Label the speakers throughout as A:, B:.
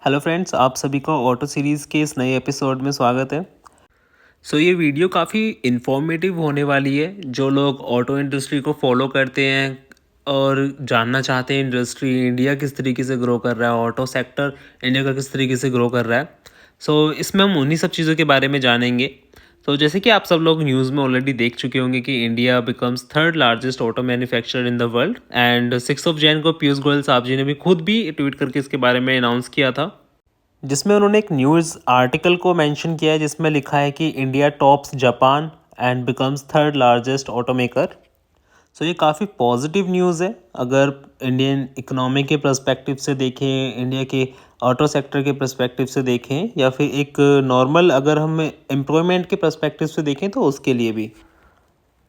A: Hello friends, आप सभी को ऑटो सीरीज़ के इस नए एपिसोड में स्वागत है। ये वीडियो काफ़ी इन्फॉर्मेटिव होने वाली है। जो लोग ऑटो इंडस्ट्री को फॉलो करते हैं और जानना चाहते हैं इंडस्ट्री इंडिया किस तरीके से ग्रो कर रहा है, ऑटो सेक्टर इंडिया का किस तरीके से ग्रो कर रहा है। इसमें हम उन्हीं सब चीज़ों के बारे में जानेंगे। जैसे कि आप सब लोग न्यूज़ में ऑलरेडी देख चुके होंगे कि India becomes third largest auto manufacturer in the world and 6 जनवरी को पीयूष गोयल साहब जी ने भी खुद भी ट्वीट करके इसके बारे में अनाउंस किया था, जिसमें उन्होंने एक न्यूज़ आर्टिकल को मेंशन किया है जिसमें लिखा है कि India tops Japan and becomes third largest automaker. ये काफ़ी पॉजिटिव न्यूज़ है। अगर इंडियन इकोनॉमी के पर्सपेक्टिव से देखें, इंडिया के ऑटो सेक्टर के पर्सपेक्टिव से देखें, या फिर एक नॉर्मल अगर हम एम्प्लॉयमेंट के पर्सपेक्टिव से देखें तो उसके लिए भी।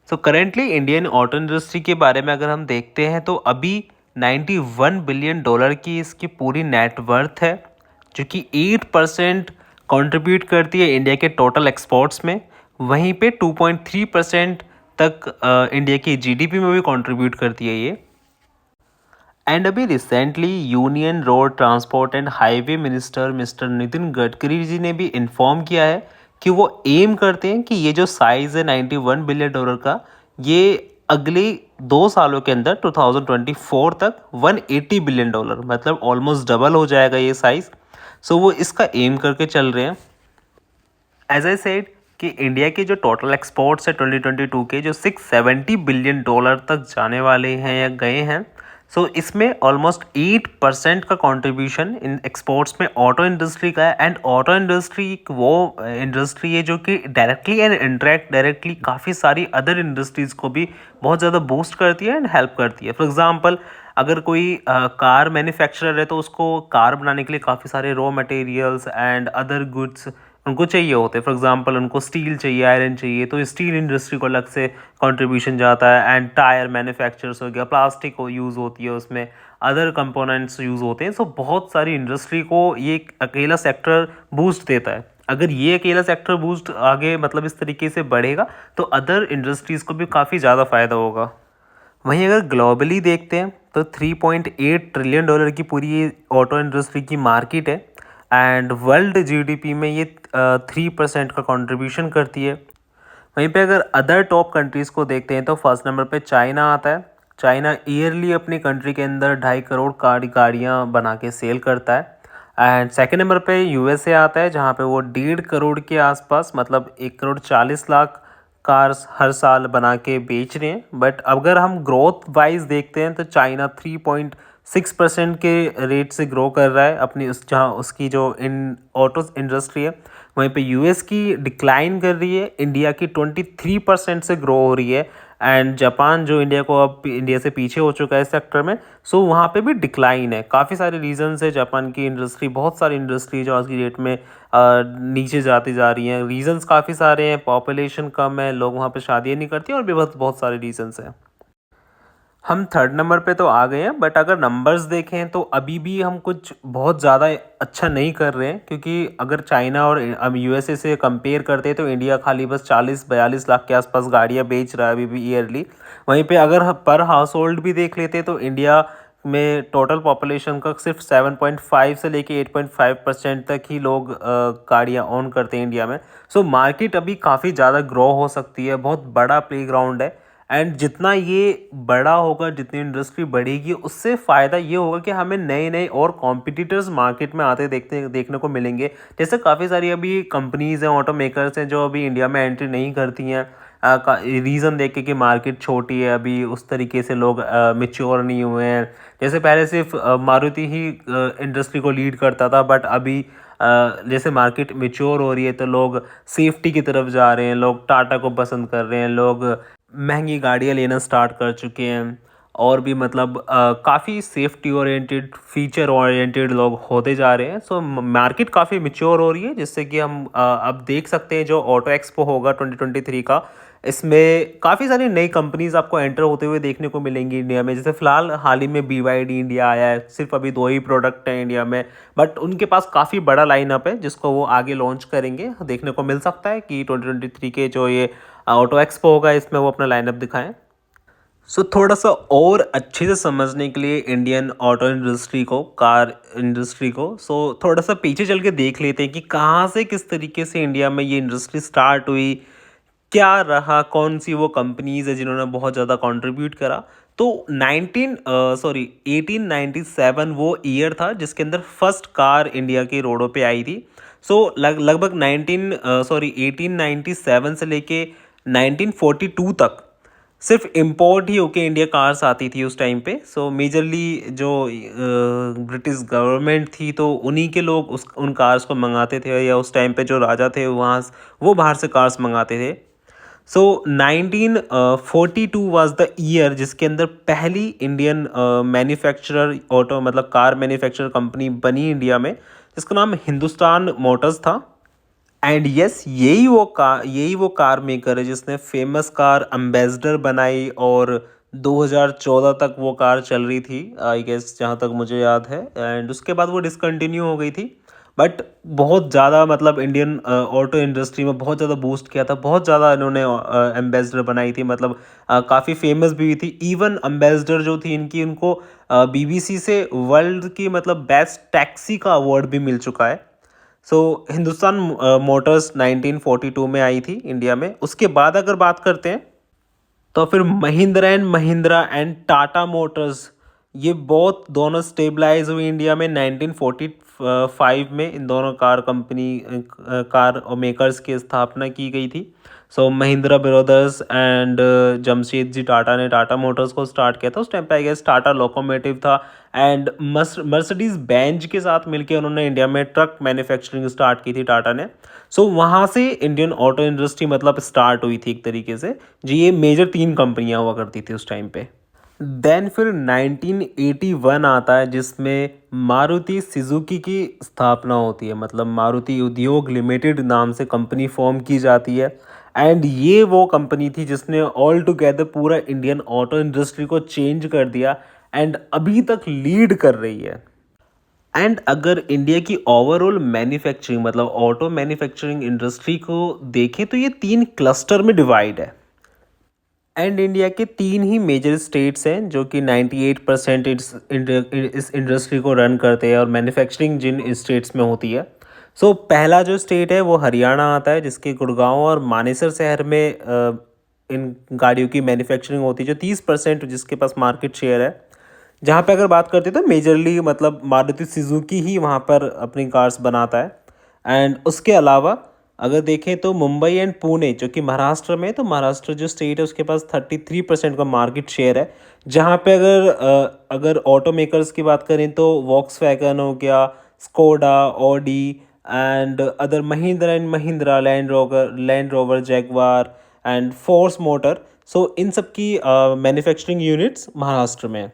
A: करेंटली इंडियन ऑटो इंडस्ट्री के बारे में अगर हम देखते हैं तो अभी 91 बिलियन डॉलर की इसकी पूरी नेटवर्थ है, जो कि 8% कंट्रीब्यूट करती है इंडिया के टोटल एक्सपोर्ट्स में। वहीं पे 2.3% तक इंडिया की जीडीपी में भी कंट्रीब्यूट करती है ये। एंड अभी recently union road transport and highway minister mister Nitin Gadkari ji ने भी इन्फॉर्म किया है कि वो एम करते हैं कि ये जो साइज़ है 91 बिलियन डॉलर का, ये अगले 2 सालों के अंदर 2024 तक 180 बिलियन डॉलर, मतलब ऑलमोस्ट डबल हो जाएगा ये साइज़। वो इसका एम करके चल रहे हैं। एज आई सेड कि इंडिया के जो टोटल एक्सपोर्ट्स है 2022 के, जो 670 बिलियन डॉलर तक जाने वाले हैं या गए हैं। इसमें ऑलमोस्ट 8% का कंट्रीब्यूशन इन एक्सपोर्ट्स में ऑटो इंडस्ट्री का है। एंड ऑटो इंडस्ट्री वो इंडस्ट्री है जो कि डायरेक्टली एंड इनडायरेक्ट डायरेक्टली काफ़ी सारी अदर इंडस्ट्रीज़ को भी बहुत ज़्यादा बूस्ट करती है एंड हेल्प करती है। फॉर एग्जांपल, अगर कोई कार मैन्युफैक्चरर है तो उसको कार बनाने के लिए काफ़ी सारे raw materials and other goods उनको चाहिए होते हैं। फॉर एग्जांपल, उनको स्टील चाहिए, आयरन चाहिए, तो स्टील इंडस्ट्री को अलग से कंट्रीब्यूशन जाता है। एंड टायर मैन्युफैक्चरर्स हो गया, प्लास्टिक को यूज़ होती है, उसमें अदर कंपोनेंट्स यूज़ होते हैं। बहुत सारी इंडस्ट्री को ये एक अकेला सेक्टर बूस्ट देता है। अगर ये अकेला सेक्टर बूस्ट आगे मतलब इस तरीके से बढ़ेगा तो अदर इंडस्ट्रीज़ को भी काफ़ी ज़्यादा फ़ायदा होगा। वहीं अगर ग्लोबली देखते हैं तो 3.8 ट्रिलियन डॉलर की पूरी ऑटो इंडस्ट्री की मार्केट है। एंड वर्ल्ड जीडीपी में ये 3% का कंट्रीब्यूशन करती है। वहीं पे अगर अदर टॉप कंट्रीज़ को देखते हैं तो फर्स्ट नंबर पे चाइना आता है। चाइना ईयरली अपनी कंट्री के अंदर 2.5 करोड़ गाड़ियाँ बना के सेल करता है। एंड सेकेंड नंबर पे यूएसए आता है, जहाँ पे वो 1.5 करोड़ के आसपास, मतलब 1,40,00,000 कार्स हर साल बना के बेच रहे हैं। बट अगर हम ग्रोथ वाइज देखते हैं तो चाइना 3.6% के रेट से ग्रो कर रहा है अपनी जहाँ उसकी जो इन ऑटो इंडस्ट्री है। वहीं पे यूएस की डिक्लाइन कर रही है, इंडिया की 23% से ग्रो हो रही है। एंड जापान जो इंडिया को अब इंडिया से पीछे हो चुका है इस सेक्टर में, वहाँ पे भी डिक्लाइन है। काफ़ी सारे रीजंस है। जापान की इंडस्ट्री, बहुत सारी इंडस्ट्री जो आज की डेट में नीचे जाती जा रही हैं। रीजंस काफ़ी सारे हैं, पॉपुलेशन कम है, लोग वहाँ पे शादियाँ नहीं करते, और भी बहुत बहुत सारे रीजंस हैं। हम थर्ड नंबर पे तो आ गए हैं, बट अगर नंबर्स देखें तो अभी भी हम कुछ बहुत ज़्यादा अच्छा नहीं कर रहे हैं, क्योंकि अगर चाइना और हम यूएसए से कंपेयर करते हैं तो इंडिया खाली बस 40-42 लाख के आसपास गाड़ियाँ बेच रहा है अभी भी ईयरली। वहीं पे अगर पर हाउस होल्ड भी देख लेते हैं तो इंडिया में टोटल पॉपुलेशन का सिर्फ 7.5 से लेके 8.5% तक ही लोग गाड़ियाँ ओन करते हैं इंडिया में। मार्केट अभी काफ़ी ज़्यादा ग्रो हो सकती है, बहुत बड़ा प्लेग्राउंड है। एंड जितना ये बड़ा होगा, जितनी इंडस्ट्री बढ़ेगी, उससे फ़ायदा ये होगा कि हमें नए नए और कॉम्पिटिटर्स मार्केट में आते देखने को मिलेंगे। जैसे काफ़ी सारी अभी कंपनीज़ हैं, ऑटो मेकर्स हैं, जो अभी इंडिया में एंट्री नहीं करती हैं। रीज़न देख के कि मार्केट छोटी है, अभी उस तरीके से लोग मेच्योर नहीं हुए हैं। जैसे पहले सिर्फ मारुति ही इंडस्ट्री को लीड करता था, बट अभी जैसे मार्केट मेच्योर हो रही है तो लोग सेफ्टी की तरफ जा रहे हैं, लोग टाटा को पसंद कर रहे हैं, लोग महंगी गाड़ियाँ लेना स्टार्ट कर चुके हैं, और भी मतलब काफ़ी सेफ्टी ओरिएंटेड, फीचर ओरिएंटेड लोग होते जा रहे हैं। मार्केट काफ़ी मैच्योर हो रही है, जिससे कि हम अब देख सकते हैं जो ऑटो एक्सपो होगा 2023 का, इसमें काफ़ी सारी नई कंपनीज आपको एंटर होते हुए देखने को मिलेंगी इंडिया में। जैसे फिलहाल हाल ही में BYD इंडिया आया है, सिर्फ अभी 2 ही प्रोडक्ट हैं इंडिया में, बट उनके पास काफ़ी बड़ा लाइनअप है जिसको वो आगे लॉन्च करेंगे। देखने को मिल सकता है कि 2023 के जो ये ऑटो एक्सपो होगा इसमें वो अपना लाइनअप दिखाएं। थोड़ा सा और अच्छे से समझने के लिए इंडियन ऑटो इंडस्ट्री को, कार इंडस्ट्री को, थोड़ा सा पीछे चल के देख लेते हैं कि कहाँ से, किस तरीके से इंडिया में ये इंडस्ट्री स्टार्ट हुई, क्या रहा, कौन सी वो कंपनीज है जिन्होंने बहुत ज़्यादा कंट्रीब्यूट करा। तो 1897 वो ईयर था जिसके अंदर फर्स्ट कार इंडिया के रोडों पे आई थी। लगभग 1897 से लेके 1942 तक सिर्फ इंपोर्ट ही होके इंडिया कार्स आती थी उस टाइम पे। मेजरली जो ब्रिटिश गवर्नमेंट थी तो उन्हीं के लोग उन कार्स को मंगाते थे, या उस टाइम पे जो राजा थे वहाँ वो बाहर से कार्स मंगाते थे। 1942 वाज द ईयर जिसके अंदर पहली इंडियन मैन्युफैक्चरर ऑटो मतलब कार मैन्युफैक्चरर कंपनी बनी इंडिया में, जिसका नाम हिंदुस्तान मोटर्स था। एंड यस, यही वो कार मेकर है जिसने फेमस कार एम्बेसडर बनाई, और 2014 तक वो कार चल रही थी आई गेस, जहाँ तक मुझे याद है। एंड उसके बाद वो डिसकंटिन्यू हो गई थी। बट बहुत ज़्यादा मतलब इंडियन ऑटो इंडस्ट्री में बहुत ज़्यादा बूस्ट किया था, बहुत ज़्यादा इन्होंने एम्बेसडर बनाई थी, मतलब काफ़ी फेमस भी हुई थी। इवन एम्बेसडर जो थी इनकी, उनको बीबीसी से वर्ल्ड की मतलब बेस्ट टैक्सी का अवार्ड भी मिल चुका है। हिंदुस्तान मोटर्स 1942 में आई थी इंडिया में। उसके बाद अगर बात करते हैं तो फिर महिंद्रा एंड टाटा मोटर्स, ये बहुत दोनों स्टेबलाइज हुई इंडिया में 1945 में। इन दोनों कार और मेकर्स की स्थापना की गई थी। महिंद्रा ब्रदर्स एंड जमशेद जी टाटा ने टाटा मोटर्स को स्टार्ट किया था। उस टाइम पे आई गेस टाटा लोकोमोटिव था, एंड मर्सिडीज बेंज के साथ मिलकर उन्होंने इंडिया में ट्रक मैन्युफैक्चरिंग स्टार्ट की थी टाटा ने। वहाँ से इंडियन ऑटो इंडस्ट्री मतलब स्टार्ट हुई थी एक तरीके से जी। ये मेजर 3 कंपनियां हुआ करती थी उस टाइम पे। देन फिर 1981 आता है जिसमें मारुति सुजुकी की स्थापना होती है, मतलब मारुति उद्योग लिमिटेड नाम से कंपनी फॉर्म की जाती है। एंड ये वो कंपनी थी जिसने ऑल टुगेदर पूरा इंडियन ऑटो इंडस्ट्री को चेंज कर दिया, एंड अभी तक लीड कर रही है। एंड अगर इंडिया की ओवरऑल मैन्युफैक्चरिंग मतलब ऑटो मैन्युफैक्चरिंग इंडस्ट्री को देखें तो ये 3 क्लस्टर में डिवाइड है। एंड इंडिया के 3 ही मेजर स्टेट्स हैं जो कि 98% इस इंडस्ट्री को रन करते हैं, और मैन्युफैक्चरिंग जिन स्टेट्स में होती है। पहला जो स्टेट है वो हरियाणा आता है, जिसके गुड़गांव और मानेसर शहर में इन गाड़ियों की मैन्युफैक्चरिंग होती है, जो 30% जिसके पास मार्केट शेयर है। जहाँ पे अगर बात करते हैं तो मेजरली मतलब मारुति सुजुकी ही वहाँ पर अपनी कार्स बनाता है। एंड उसके अलावा अगर देखें तो मुंबई एंड पुणे जो कि महाराष्ट्र में, तो महाराष्ट्र जो स्टेट है उसके पास 33% का मार्केट शेयर है। जहाँ पे अगर ऑटो मेकर्स की बात करें तो वॉक्सवैगन हो गया, Skoda, Audi and other Mahindra, Land Rover Jaguar and Force Motor. इन सब की मैन्युफैक्चरिंग यूनिट्स महाराष्ट्र में है।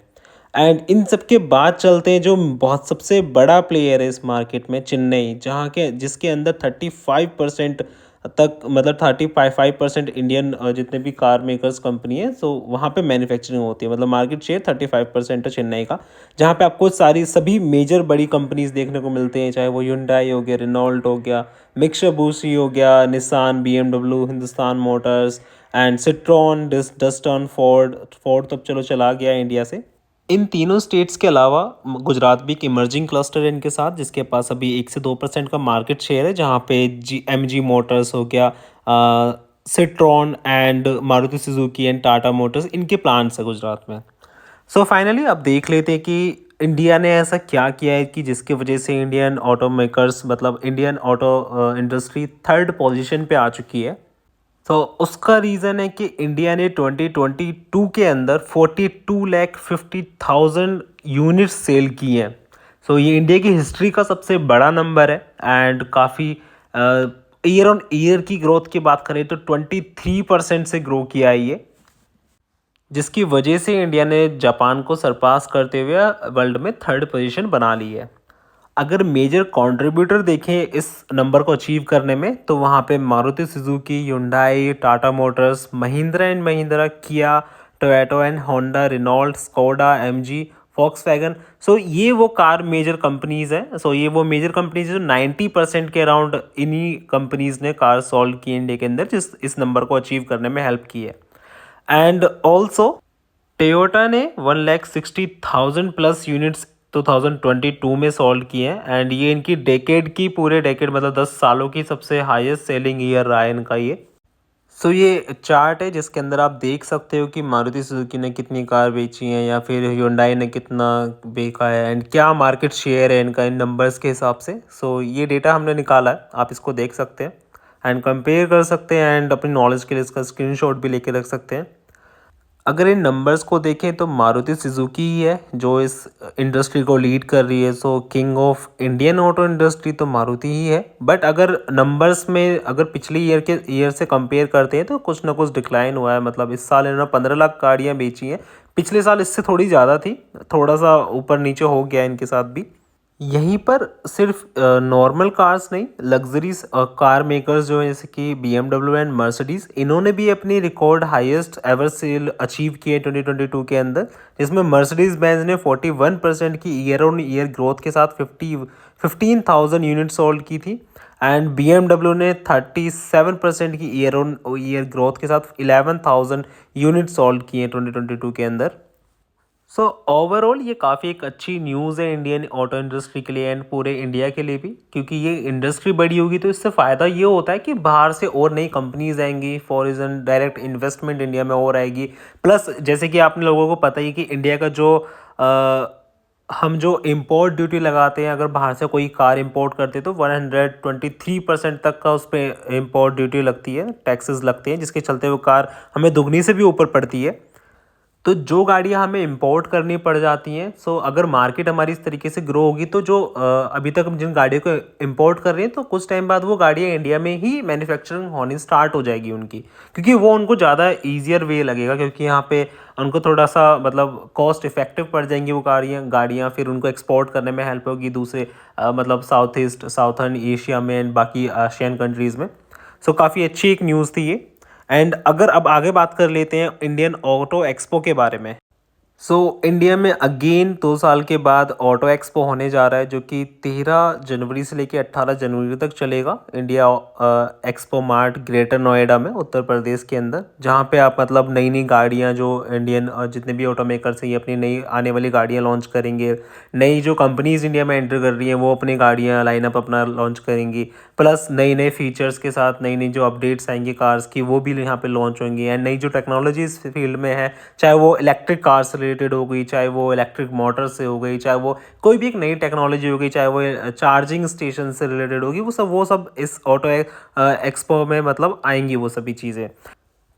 A: एंड इन सब के बाद चलते हैं जो बहुत सबसे बड़ा प्लेयर है इस मार्केट में, चेन्नई, जहाँ के जिसके अंदर 35% तक मतलब 35% इंडियन जितने भी कार मेकर्स कंपनी है, वहाँ पे मैन्युफैक्चरिंग होती है, मतलब मार्केट शेयर 35% है चेन्नई का। जहाँ पे आपको सभी मेजर बड़ी कंपनीज देखने को मिलते हैं, चाहे वो ह्युंडई हो गया, रेनॉल्ट हो गया, मित्सुबिशी हो गया, Nissan, BMW, Hindustan motors and Citroen, Datsun, Ford तो चलो चला गया इंडिया से। इन तीनों स्टेट्स के अलावा गुजरात भी एक इमर्जिंग क्लस्टर है इनके साथ, जिसके पास अभी 1 से 2% का मार्केट शेयर है, जहाँ पे MG मोटर्स हो गया, Citroen and Maruti Suzuki and Tata motors, इनके प्लांट्स है गुजरात में। फाइनली अब देख लेते हैं कि इंडिया ने ऐसा क्या किया है कि जिसकी वजह से इंडियन ऑटो मेकर्स मतलब Indian auto industry 3rd position पे आ चुकी है। उसका रीज़न है कि इंडिया ने 2022 के अंदर 42,50,000 यूनिट्स सेल की हैं। ये इंडिया की हिस्ट्री का सबसे बड़ा नंबर है। एंड काफ़ी ईयर ऑन ईयर की ग्रोथ की बात करें तो 23% से ग्रो किया है ये, जिसकी वजह से इंडिया ने जापान को सरपास करते हुए वर्ल्ड में 3rd पोजीशन बना ली है। अगर मेजर कंट्रीब्यूटर देखें इस नंबर को अचीव करने में, तो वहाँ पे Maruti Suzuki, Hyundai, Tata Motors, Mahindra and Mahindra, Kia, Toyota and Honda, Renault, Skoda, MG, Volkswagen. ये वो कार मेजर कंपनीज हैं। ये वो मेजर कंपनीज जो 90% के अराउंड इन्हीं कंपनीज ने कार सोल्व की इंडिया के अंदर, जिस इस नंबर को अचीव करने में हेल्प की है। एंड ऑल्सो टोयोटा ने 1,60,000 प्लस यूनिट्स 2022 में सोल्ड किए हैं एंड ये इनकी डेकेड की पूरे डेकेड मतलब 10 सालों की सबसे हाईएस्ट सेलिंग ईयर रहा है इनका ये। सो ये चार्ट है जिसके अंदर आप देख सकते हो कि मारुति सुजुकी ने कितनी कार बेची हैं या फिर hyundai ने कितना बेचा है एंड क्या मार्केट शेयर है इनका इन नंबर्स के हिसाब से। सो ये डेटा हमने निकाला है, आप इसको देख सकते हैं एंड कंपेयर कर सकते हैं एंड अपनी नॉलेज के लिए इसका स्क्रीनशॉट भी लेके रख सकते हैं। अगर इन नंबर्स को देखें तो मारुति सुजुकी ही है जो इस इंडस्ट्री को लीड कर रही है। So king of Indian auto industry तो मारुति ही है। बट अगर नंबर्स में अगर पिछले ईयर से कंपेयर करते हैं तो कुछ ना कुछ डिक्लाइन हुआ है। मतलब इस साल इन्होंने 15 लाख गाड़ियाँ बेची हैं, पिछले साल इससे थोड़ी ज़्यादा थी, थोड़ा सा ऊपर नीचे हो गया इनके साथ भी। यहीं पर सिर्फ नॉर्मल कार्स नहीं, लग्जरीज कार मेकर्स जो है जैसे कि BMW एंड मर्सिडीज, इन्होंने भी अपनी record highest ever sale achieve किए 2022 के अंदर, जिसमें मर्सिडीज बेंज ने 41% की ईयर ऑन ईयर ग्रोथ के साथ 15,000 यूनिट सोल्ड की थी एंड BMW ने 37% की ईयर ऑन ईयर ग्रोथ के साथ 11,000 यूनिट सोल्ड किए 2022 के अंदर। सो ओवरऑल ये काफ़ी एक अच्छी न्यूज़ है इंडियन ऑटो इंडस्ट्री के लिए एंड पूरे इंडिया के लिए भी, क्योंकि ये इंडस्ट्री बड़ी होगी तो इससे फ़ायदा ये होता है कि बाहर से और नई कंपनीज आएंगी, फॉरेन डायरेक्ट इन्वेस्टमेंट इंडिया में और आएगी। प्लस जैसे कि आप लोगों को पता ही कि इंडिया का जो हम जो इम्पोर्ट ड्यूटी लगाते हैं, अगर बाहर से कोई कार इंपोर्ट करते हैं तो 123% तक का उस पर इम्पोर्ट ड्यूटी लगती है, टैक्सेस लगते हैं, जिसके चलते वो कार हमें दुगनी से भी ऊपर पड़ती है। तो जो गाड़ियाँ हमें इंपोर्ट करनी पड़ जाती हैं, सो अगर मार्केट हमारी इस तरीके से ग्रो होगी तो जो अभी तक हम जिन गाड़ियों को इंपोर्ट कर रहे हैं तो कुछ टाइम बाद वो गाड़ियाँ इंडिया में ही मैन्युफैक्चरिंग होनी स्टार्ट हो जाएगी उनकी, क्योंकि वो उनको ज़्यादा ईजियर वे लगेगा, क्योंकि यहाँ पे उनको थोड़ा सा मतलब कॉस्ट इफेक्टिव पड़ जाएंगी वो गाड़ियाँ फिर उनको एक्सपोर्ट करने में हेल्प होगी दूसरे मतलब साउथर्न एशिया में एंड बाकी एशियन कंट्रीज़ में। सो काफ़ी अच्छी एक न्यूज़ थी ये। एंड अगर अब आगे बात कर लेते हैं इंडियन ऑटो एक्सपो के बारे में। सो इंडिया में अगेन 2 साल के बाद ऑटो एक्सपो होने जा रहा है, जो कि 13 जनवरी से लेकर 18 जनवरी तक चलेगा। India expo mart greater Noida में उत्तर प्रदेश के अंदर, जहां पे आप मतलब नई नई गाड़ियां जो इंडियन जितने भी ऑटो मेकर्स हैं ये अपनी नई आने वाली गाड़ियां लॉन्च करेंगे। नई जो कंपनीज इंडिया में एंटर कर रही हैं वो अपनी गाड़ियाँ लाइनअप अपना लॉन्च करेंगी, प्लस नई नए फीचर्स के साथ नई नई जो अपडेट्स आएंगी कार्स की वो भी यहाँ पे लॉन्च होंगी। एंड नई जो टेक्नोलॉजी इस फील्ड में है, चाहे वो इलेक्ट्रिक कार से रिलेटेड हो गई, चाहे वो इलेक्ट्रिक मोटर से हो गई, चाहे वो कोई भी एक नई टेक्नोलॉजी हो गई, चाहे वो चार्जिंग स्टेशन से रिलेटेड होगी, वो सब इस ऑटो एक्सपो में मतलब आएंगी वो सभी चीज़ें।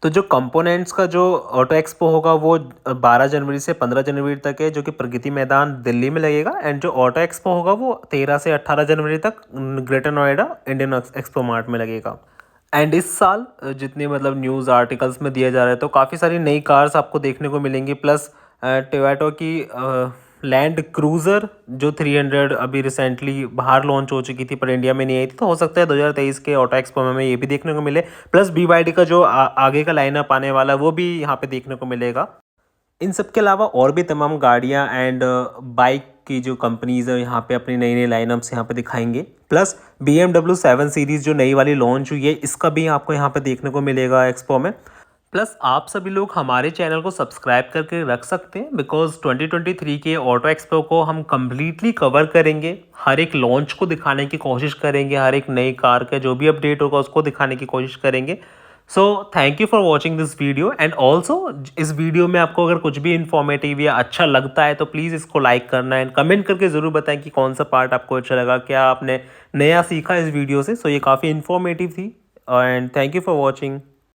A: तो जो कंपोनेंट्स का जो ऑटो एक्सपो होगा वो 12 जनवरी से 15 जनवरी तक है, जो कि प्रगति मैदान दिल्ली में लगेगा। एंड जो ऑटो एक्सपो होगा वो 13 से 18 जनवरी तक greater Noida Indian expo mart में लगेगा। एंड इस साल जितने मतलब न्यूज़ आर्टिकल्स में दिया जा रहा है तो काफ़ी सारी नई कार्स आपको देखने को मिलेंगी, प्लस टोयोटा की लैंड क्रूज़र जो 300 अभी रिसेंटली बाहर लॉन्च हो चुकी थी पर इंडिया में नहीं आई थी, तो हो सकता है 2023 के ऑटो एक्सपो में हमें ये भी देखने को मिले। प्लस BYD का जो आगे का लाइनअप आने वाला है वो भी यहाँ पे देखने को मिलेगा। इन सब के अलावा और भी तमाम गाड़ियाँ एंड बाइक की जो कंपनीज है यहाँ पे अपनी नई नई लाइनअप्स यहाँ पे दिखाएंगे। प्लस BMW 7 सीरीज़ जो नई वाली लॉन्च हुई है इसका भी आपको यहाँ पे देखने को मिलेगा एक्सपो में। प्लस आप सभी लोग हमारे चैनल को सब्सक्राइब करके रख सकते हैं, बिकॉज 2023 के ऑटो एक्सपो को हम कम्प्लीटली कवर करेंगे, हर एक लॉन्च को दिखाने की कोशिश करेंगे, हर एक नई कार का जो भी अपडेट होगा उसको दिखाने की कोशिश करेंगे। So thank you for watching this video and also इस वीडियो में आपको अगर कुछ भी इन्फॉर्मेटिव या अच्छा लगता है तो प्लीज़ इसको लाइक करना एंड कमेंट करके ज़रूर बताएं कि कौन सा पार्ट आपको अच्छा लगा, क्या आपने नया सीखा इस वीडियो से। सो ये काफ़ी इन्फॉर्मेटिव थी and thank you for watching.